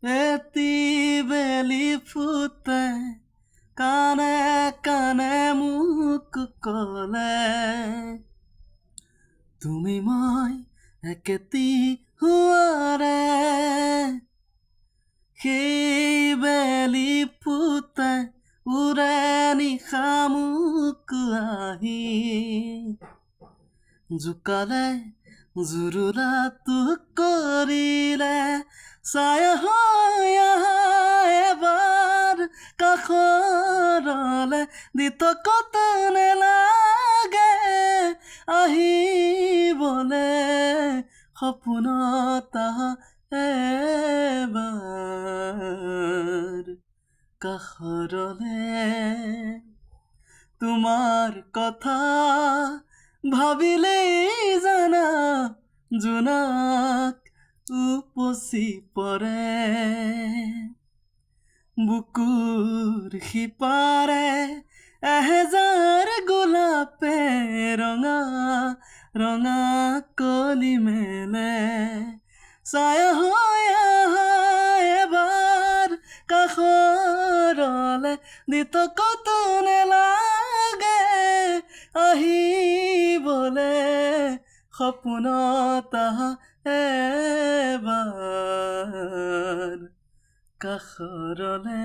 এটি বেলি ফুটে কানে কানে মোক কলে তুমি মই একেটি হোৱাৰে সেই বেলি ফুটে উৰে নিশা মোক আহি জোকালে জুৰুলাটো কৰিলে ছায়া হৈ আহা এবাৰ কাষৰলে দিতকত নেলাগে আহিবলে সপোনত আহা এবাৰ কাষৰলে তোমাৰ কথা ভাবিলেই জানা জোনাক উপচি পৰে বুকুৰ সিপাৰে এহেজাৰ গোলাপে ৰঙা ৰঙা কলি মেলে ছায়া হৈ আহা এবাৰ কাষৰলে দিতকত নেলাগে আহিবলে সপোনত আহা এবাৰ কাষৰলে